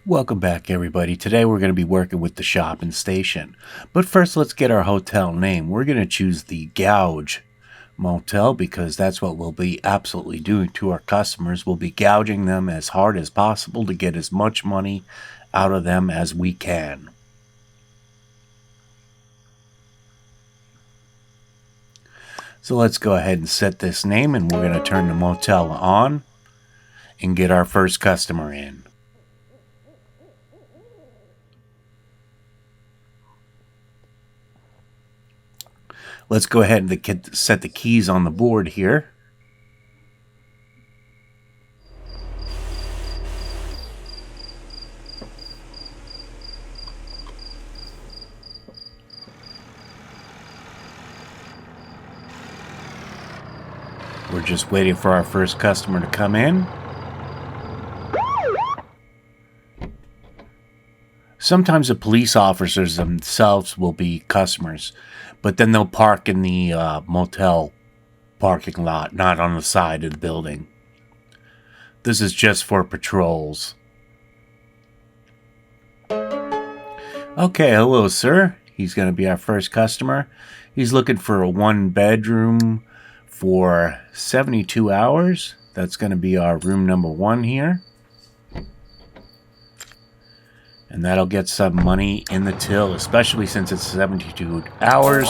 Welcome back, everybody. Today we're going to be working with the shopping station. But first, let's get our hotel name. We're going to choose the Gouge Motel because that's what we'll be absolutely doing to our customers. We'll be gouging them as hard as possible to get as much money out of them as we can. So let's go ahead and set this name, and we're going to turn the motel on and get our first customer in. Let's go ahead and set the keys on the board here. We're just waiting for our first customer to come in. Sometimes the police officers themselves will be customers, but then they'll park in the motel parking lot, not on the side of the building. This is just for patrols. Okay, hello, sir. He's going to be our first customer. He's looking for a one-bedroom for 72 hours. That's going to be our room number 1 here. And that'll get some money in the till, especially since it's 72 hours.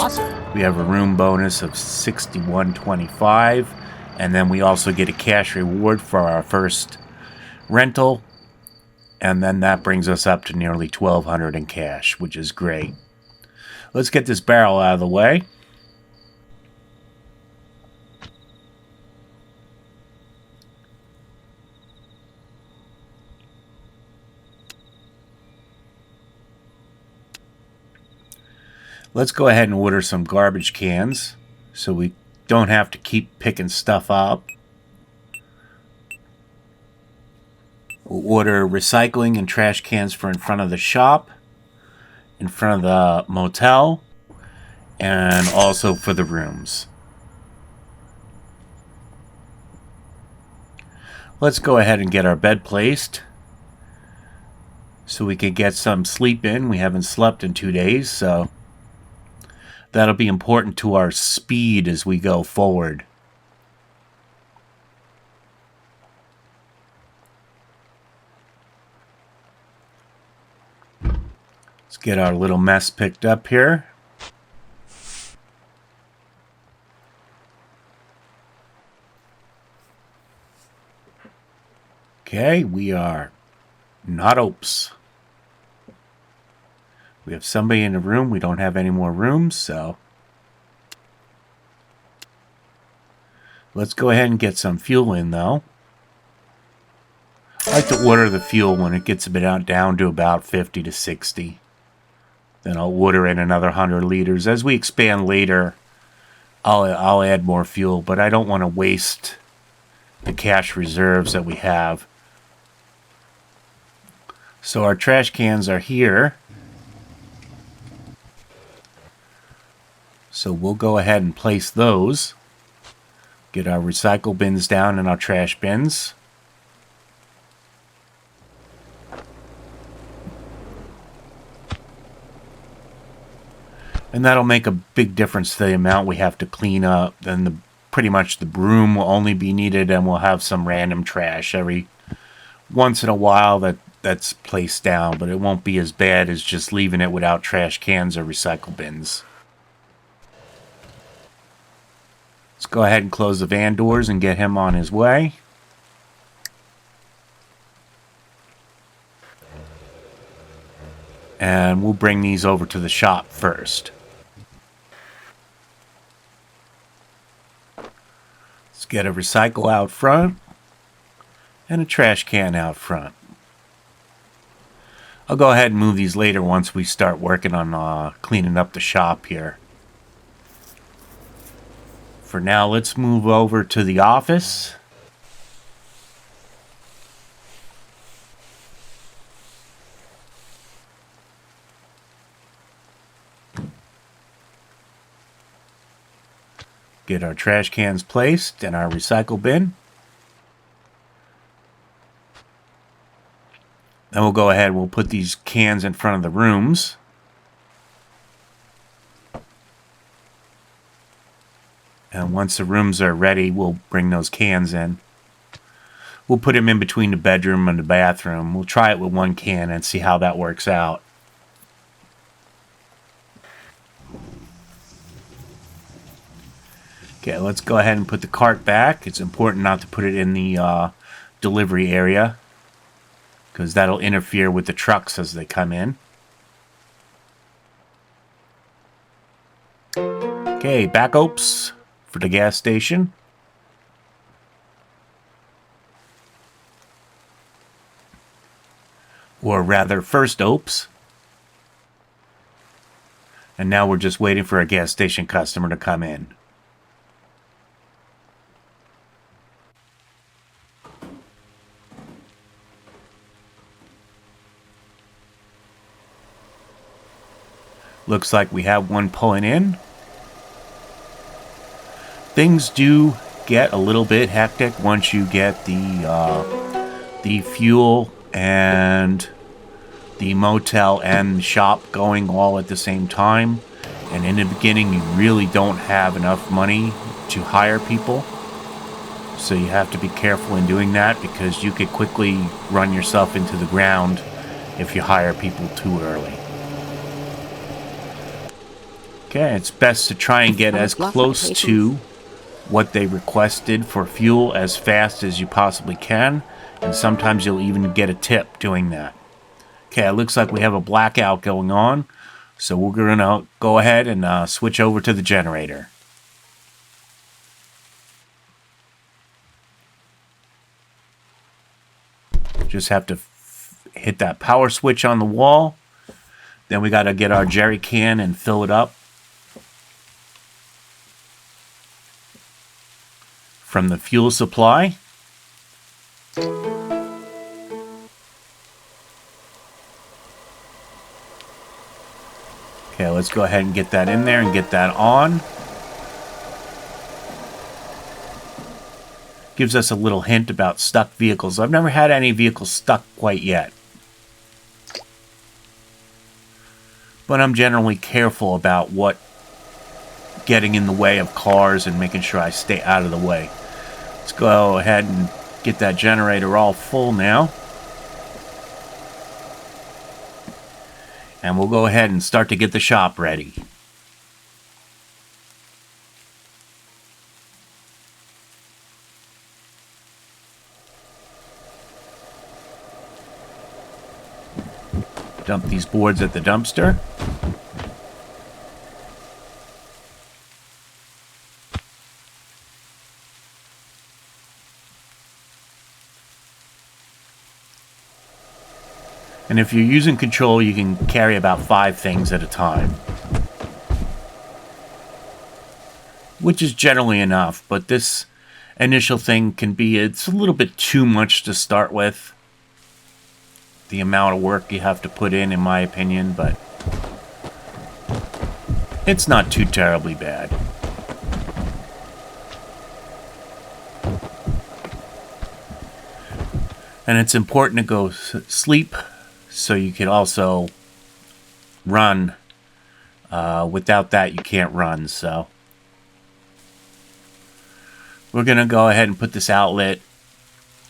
We have a room bonus of $61.25. And then we also get a cash reward for our first rental. And then that brings us up to nearly $1,200 in cash, which is great. Let's get this barrel out of the way. Let's go ahead and order some garbage cans so we don't have to keep picking stuff up. We'll order recycling and trash cans for in front of the shop, in front of the motel, and also for the rooms. Let's go ahead and get our bed placed so we can get some sleep in. We haven't slept in 2 days, so that'll be important to our speed as we go forward. Let's get our little mess picked up here. Okay, we are not Oaps. We have somebody in the room. We don't have any more rooms, so let's go ahead and get some fuel in, though. I like to order the fuel when it gets a bit down to about 50 to 60. Then I'll order in another 100 liters. As we expand later, I'll add more fuel, but I don't want to waste the cash reserves that we have. So our trash cans are here. So we'll go ahead and place those. Get our recycle bins down and our trash bins. And that'll make a big difference to the amount we have to clean up. Then pretty much the broom will only be needed, and we'll have some random trash every once in a while that's placed down, but it won't be as bad as just leaving it without trash cans or recycle bins. Let's go ahead and close the van doors and get him on his way. And we'll bring these over to the shop first. Let's get a recycle out front and a trash can out front. I'll go ahead and move these later once we start working on cleaning up the shop here. For now, let's move over to the office. Get our trash cans placed in our recycle bin. And we'll go ahead, we'll put these cans in front of the rooms. And once the rooms are ready, we'll bring those cans in. We'll put them in between the bedroom and the bathroom. We'll try it with one can and see how that works out. Okay, let's go ahead and put the cart back. It's important not to put it in the delivery area, because that'll interfere with the trucks as they come in. Okay, back Oaps for the gas station. Or rather, first Oaps. And now we're just waiting for a gas station customer to come in. Looks like we have one pulling in. Things do get a little bit hectic once you get the fuel and the motel and the shop going all at the same time. And in the beginning, you really don't have enough money to hire people. So you have to be careful in doing that, because you could quickly run yourself into the ground if you hire people too early. Okay, it's best to try and get as close to what they requested for fuel as fast as you possibly can, and sometimes you'll even get a tip doing that. Okay, it looks like we have a blackout going on, so we're going to go ahead and switch over to the generator. Just have to hit that power switch on the wall. Then we got to get our jerry can and fill it up from the fuel supply. Okay, let's go ahead and get that in there and get that on. Gives us a little hint about stuck vehicles. I've never had any vehicles stuck quite yet, but I'm generally careful about what getting in the way of cars and making sure I stay out of the way. Let's go ahead and get that generator all full now. And we'll go ahead and start to get the shop ready. Dump these boards at the dumpster. And if you're using control, you can carry about 5 things at a time, which is generally enough. But this initial thing can be, it's a little bit too much to start with. The amount of work you have to put in my opinion, but it's not too terribly bad. And it's important to go sleep, so you can also run. Without that, you can't run. So we're going to go ahead and put this outlet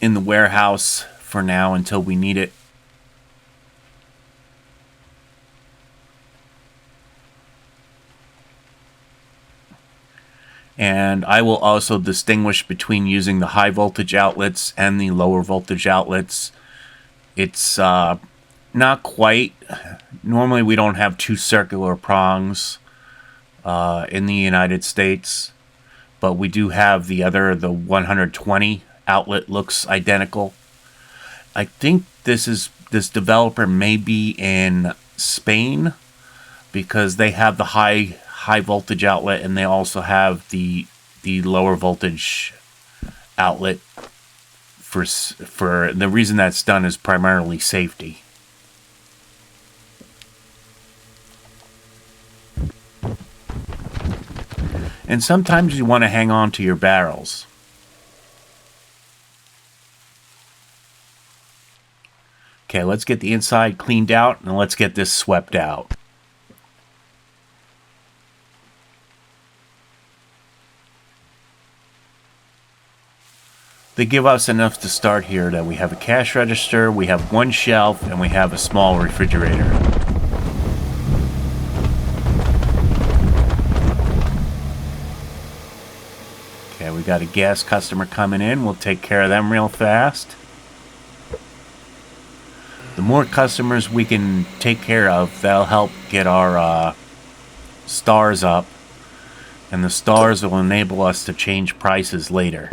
in the warehouse for now until we need it. And I will also distinguish between using the high voltage outlets and the lower voltage outlets. It's not quite. Normally we don't have 2 circular prongs in the United States, but we do have the 120 outlet looks identical. I think this developer may be in Spain, because they have the high voltage outlet, and they also have the lower voltage outlet. For the reason that's done is primarily safety. And sometimes you want to hang on to your barrels. Okay, let's get the inside cleaned out and let's get this swept out. They give us enough to start here that we have a cash register, we have one shelf, and we have a small refrigerator. Okay, we got a gas customer coming in. We'll take care of them real fast. The more customers we can take care of, that'll help get our stars up. And the stars will enable us to change prices later.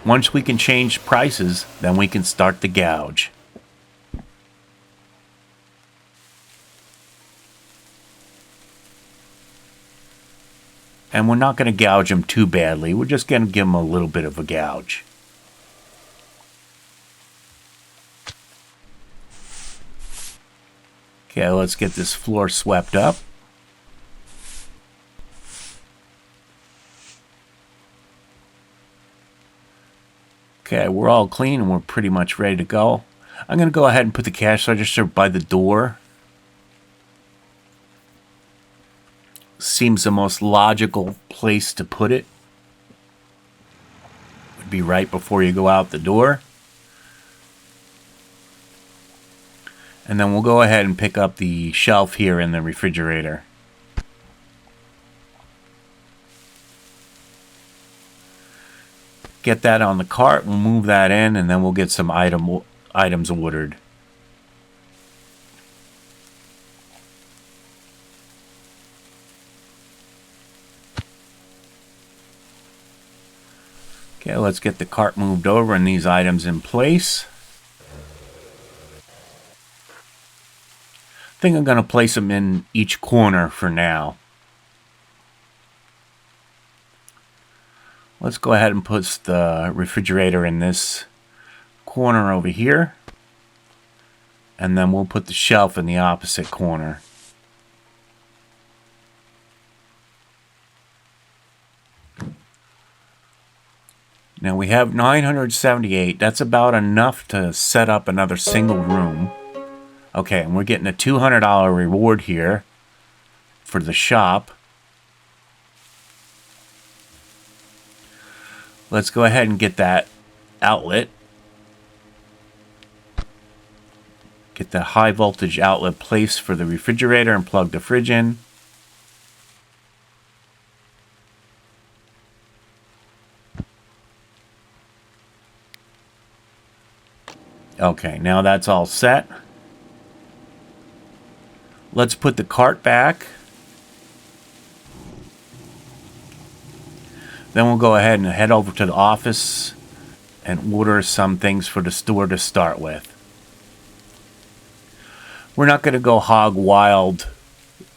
Once we can change prices, then we can start the gouge. And we're not going to gouge them too badly. We're just going to give them a little bit of a gouge. Okay, let's get this floor swept up. Okay, we're all clean and we're pretty much ready to go. I'm going to go ahead and put the cash register by the door. Seems the most logical place to put it. Would be right before you go out the door. And then we'll go ahead and pick up the shelf here in the refrigerator. Get that on the cart, we'll move that in, and then we'll get some items ordered. Okay, let's get the cart moved over and these items in place. I think I'm going to place them in each corner for now. Let's go ahead and put the refrigerator in this corner over here. And then we'll put the shelf in the opposite corner. Now we have 978. That's about enough to set up another single room. Okay, and we're getting a $200 reward here for the shop. Let's go ahead and get that outlet. Get the high voltage outlet placed for the refrigerator and plug the fridge in. Okay, now that's all set. Let's put the cart back. Then we'll go ahead and head over to the office and order some things for the store to start with. We're not going to go hog wild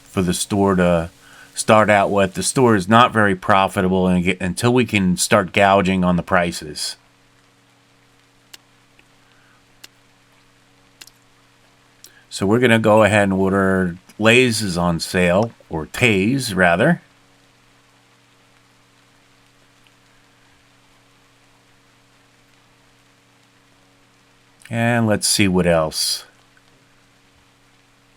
for the store to start out with. The store is not very profitable until we can start gouging on the prices. So we're going to go ahead and order Lay's is on sale, or Tay's rather. And let's see what else.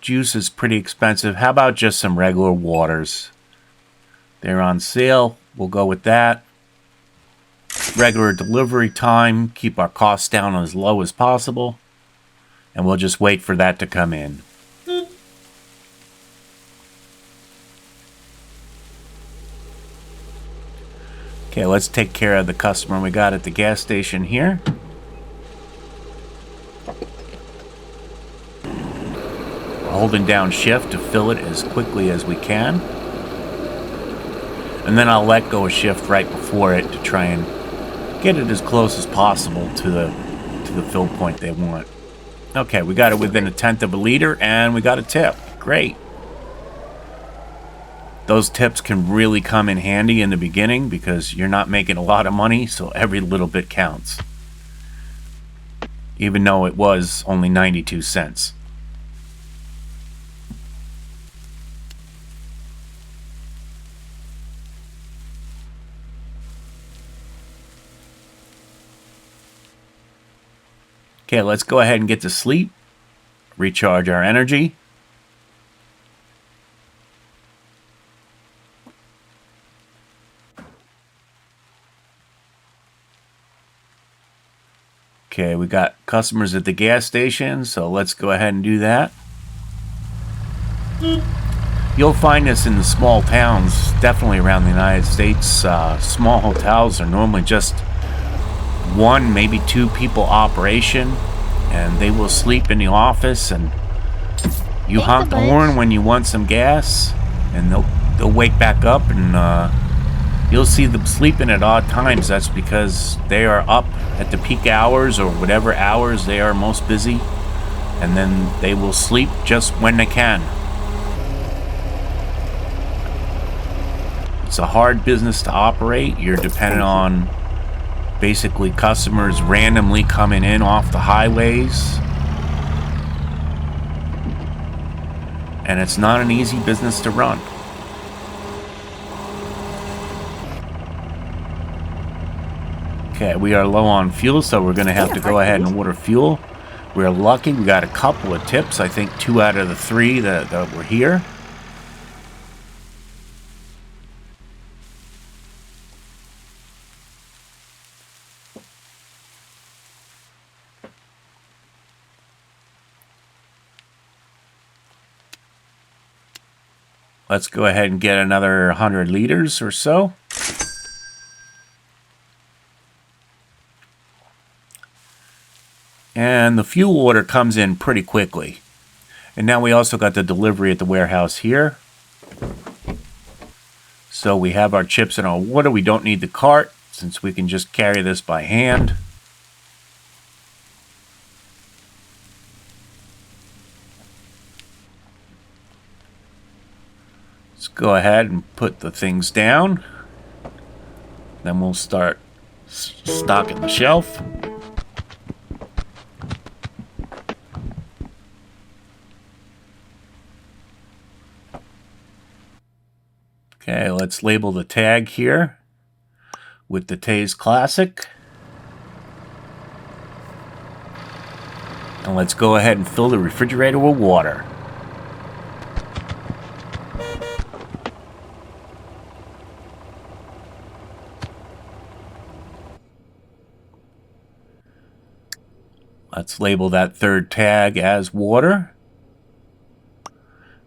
Juice is pretty expensive. How about just some regular waters? They're on sale. We'll go with that. Regular delivery time. Keep our costs down as low as possible. And we'll just wait for that to come in. Okay, let's take care of the customer we got at the gas station here. Holding down shift to fill it as quickly as we can. And then I'll let go of shift right before it to try and get it as close as possible to the fill point they want. Okay, we got it within 1/10 of a liter and we got a tip. Great. Those tips can really come in handy in the beginning because you're not making a lot of money, so every little bit counts. Even though it was only 92 cents. Okay, let's go ahead and get to sleep. recharge our energy. Okay, we got customers at the gas station, so let's go ahead and do that. You'll find this in the small towns, definitely around the United States. Small hotels are normally just one, maybe two people operation, and they will sleep in the office, and you honk the horn when you want some gas, and they'll wake back up, and you'll see them sleeping at odd times. That's because they are up at the peak hours or whatever hours they are most busy, and then they will sleep just when they can. It's a hard business to operate. You're dependent on basically customers randomly coming in off the highways. And it's not an easy business to run. Okay, we are low on fuel, so we're going to have to go ahead and order fuel. We're lucky. We got a couple of tips. I think 2 out of the 3 that were here. Let's go ahead and get another 100 liters or so. And the fuel order comes in pretty quickly. And now we also got the delivery at the warehouse here. So we have our chips and our water. We don't need the cart since we can just carry this by hand. Let's go ahead and put the things down. Then we'll start stocking the shelf. Okay, let's label the tag here with the Taze Classic. And let's go ahead and fill the refrigerator with water. Let's label that third tag as water,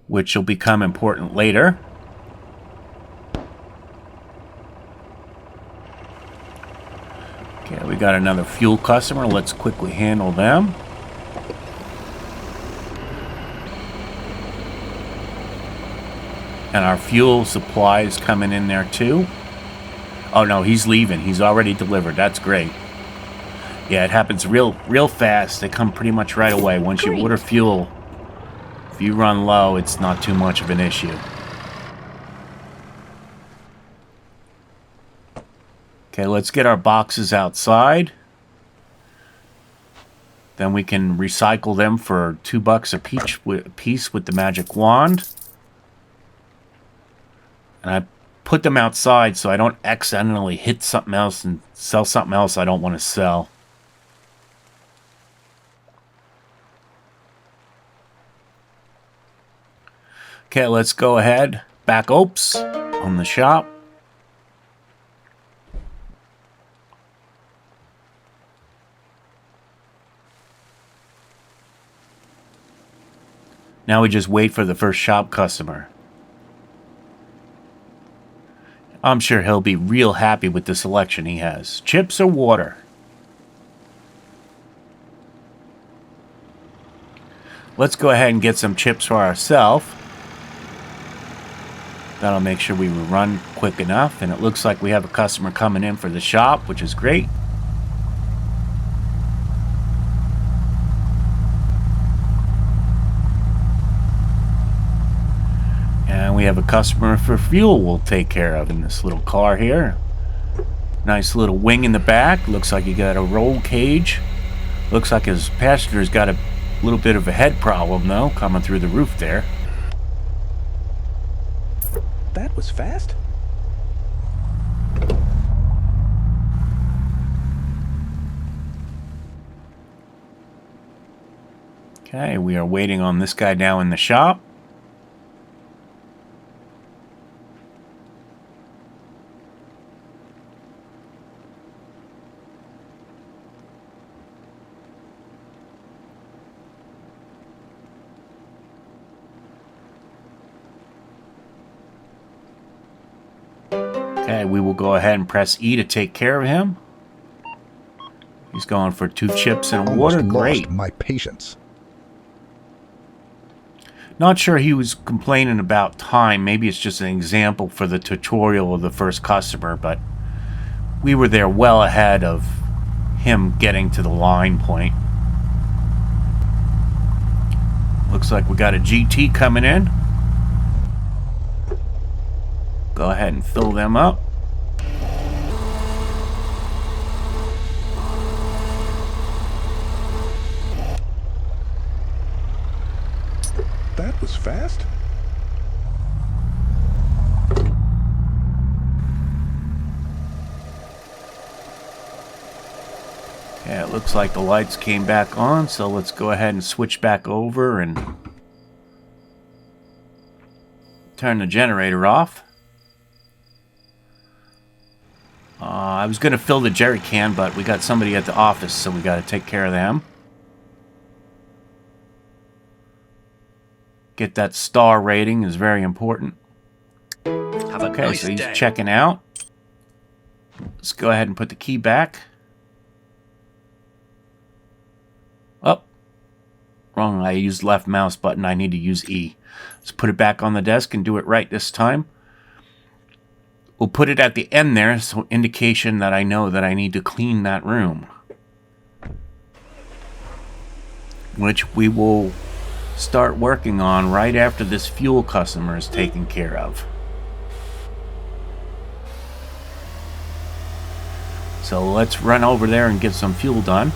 which will become important later. Okay, we got another fuel customer. Let's quickly handle them. And our fuel supply is coming in there too. Oh no, he's leaving. He's already delivered. That's great. Yeah, it happens real fast. They come pretty much right away. Once you order fuel, if you run low, it's not too much of an issue. Okay, let's get our boxes outside. Then we can recycle them for $2 a piece with the magic wand. And I put them outside so I don't accidentally hit something else and sell something else I don't want to sell. Okay, let's go ahead. Back Oaps on the shop. Now we just wait for the first shop customer. I'm sure he'll be real happy with the selection he has. Chips or water? Let's go ahead and get some chips for ourselves. That'll make sure we run quick enough. And it looks like we have a customer coming in for the shop, which is great. And we have a customer for fuel we'll take care of in this little car here. Nice little wing in the back. Looks like you got a roll cage. Looks like his passenger's got a little bit of a head problem, though, coming through the roof there. That was fast. Okay, we are waiting on this guy now in the shop. Okay, we will go ahead and press E to take care of him. He's going for 2 chips and water. Great. Lost my patience. Not sure he was complaining about time. Maybe it's just an example for the tutorial of the first customer, but we were there well ahead of him getting to the line point. Looks like we got a GT coming in. Go ahead and fill them up. That was fast. Yeah, it looks like the lights came back on, so let's go ahead and switch back over and turn the generator off. I was going to fill the jerry can, but we got somebody at the office, so we got to take care of them. Get that star rating is very important. Have a Okay, nice so he's day. checking out. Let's go ahead and put the key back. Oh, wrong. I used left mouse button. I need to use E. Let's put it back on the desk and do it right this time. We'll put it at the end there, so indication that I know that I need to clean that room. Which we will start working on right after this fuel customer is taken care of. So let's run over there and get some fuel done.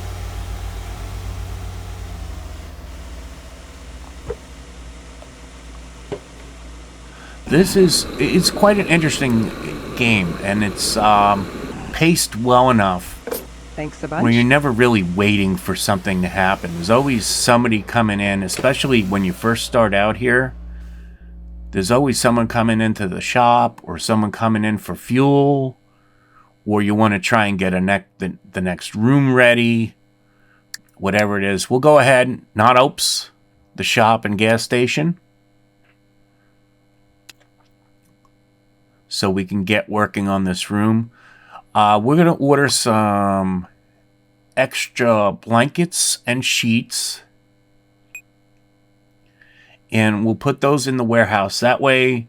It's quite an interesting game, and it's paced well enough Thanks a bunch. where you're never really waiting for something to happen. There's always somebody coming in, especially when you first start out here. There's always someone coming into the shop, or someone coming in for fuel, or you want to try and get the next room ready, whatever it is. We'll go ahead, not Oaps, the shop and gas station, so we can get working on this room. We're going to order some extra blankets and sheets, and we'll put those in the warehouse. That way,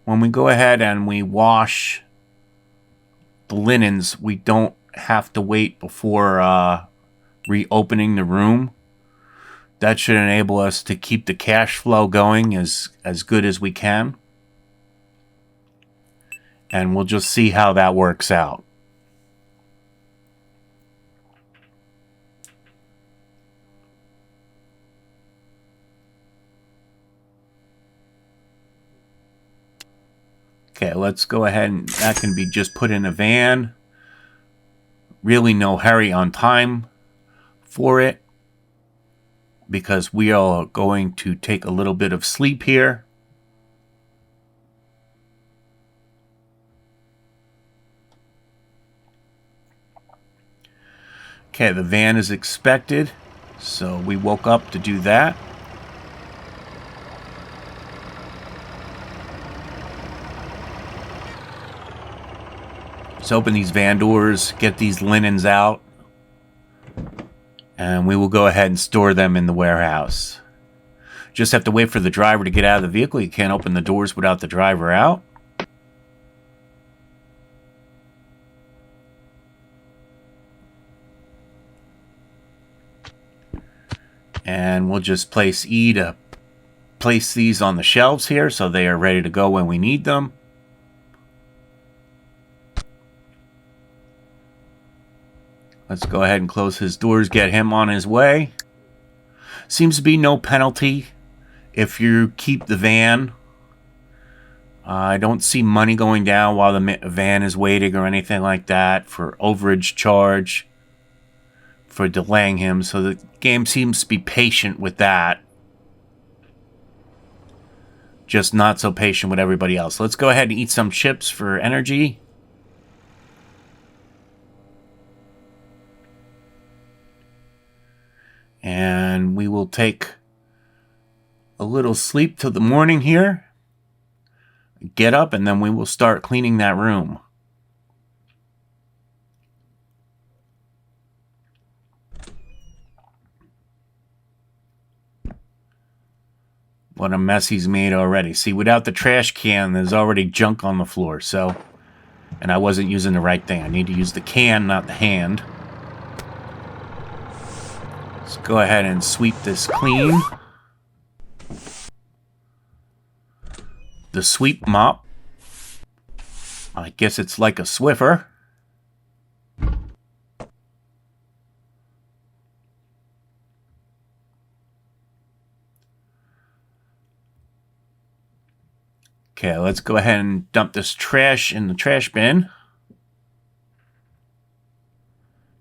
when we go ahead and we wash the linens, we don't have to wait before reopening the room. That should enable us to keep the cash flow going as good as we can. And we'll just see how that works out. Okay, let's go ahead and that can be just put in a van. Really no hurry on time for it, because we are going to take a little bit of sleep here. Okay, the van is expected, so we woke up to do that. Let's open these van doors, get these linens out, and we will go ahead and store them in the warehouse. Just have to wait for the driver to get out of the vehicle. You can't open the doors without the driver out. And we'll just place E to place these on the shelves here so they are ready to go when we need them. Let's go ahead and close his doors, get him on his way. Seems to be no penalty if you keep the van. I don't see money going down while the van is waiting or anything like that for overage charge for delaying him, so the game seems to be patient with that. Just not so patient with everybody else. Let's go ahead and eat some chips for energy. And we will take a little sleep till the morning here. Get up, and then we will start cleaning that room. What a mess he's made already. See, without the trash can, there's already junk on the floor, so... And I wasn't using the right thing. I need to use the can, not the hand. Let's go ahead and sweep this clean. The sweep mop. I guess it's like a Swiffer. Okay, let's go ahead and dump this trash in the trash bin.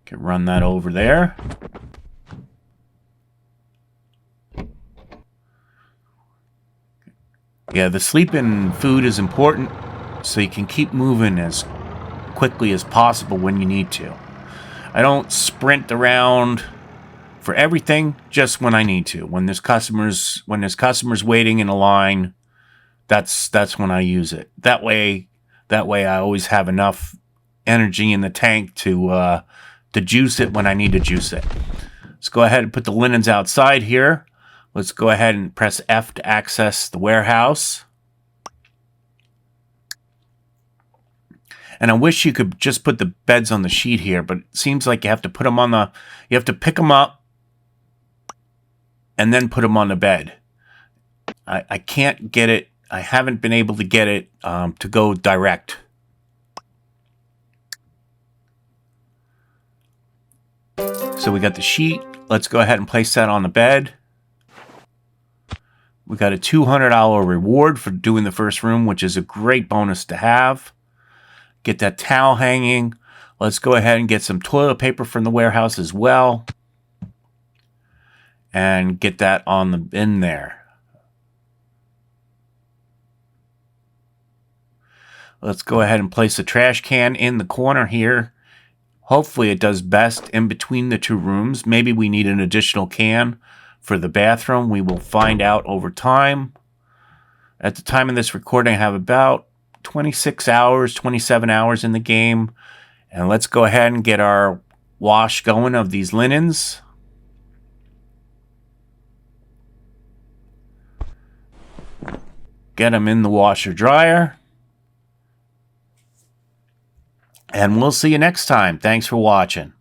Can run that over there. Yeah, the sleep and food is important, so you can keep moving as quickly as possible when you need to. I don't sprint around for everything, just when I need to. When there's customers waiting in a line, that's when I use it. That way I always have enough energy in the tank to juice it when I need to juice it. Let's go ahead and put the linens outside here. Let's go ahead and press F to access the warehouse. And I wish you could just put the beds on the sheet here, but it seems like you have to put them on you have to pick them up and then put them on the bed. I can't get it. I haven't been able to get it to go direct. So we got the sheet. Let's go ahead and place that on the bed. We got a $200 reward for doing the first room, which is a great bonus to have. Get that towel hanging. Let's go ahead and get some toilet paper from the warehouse as well. And get that on the bin there. Let's go ahead and place the trash can in the corner here. Hopefully it does best in between the two rooms. Maybe we need an additional can for the bathroom. We will find out over time. At the time of this recording, I have about 26 hours, 27 hours in the game. And let's go ahead and get our wash going of these linens. Get them in the washer dryer. And we'll see you next time. Thanks for watching.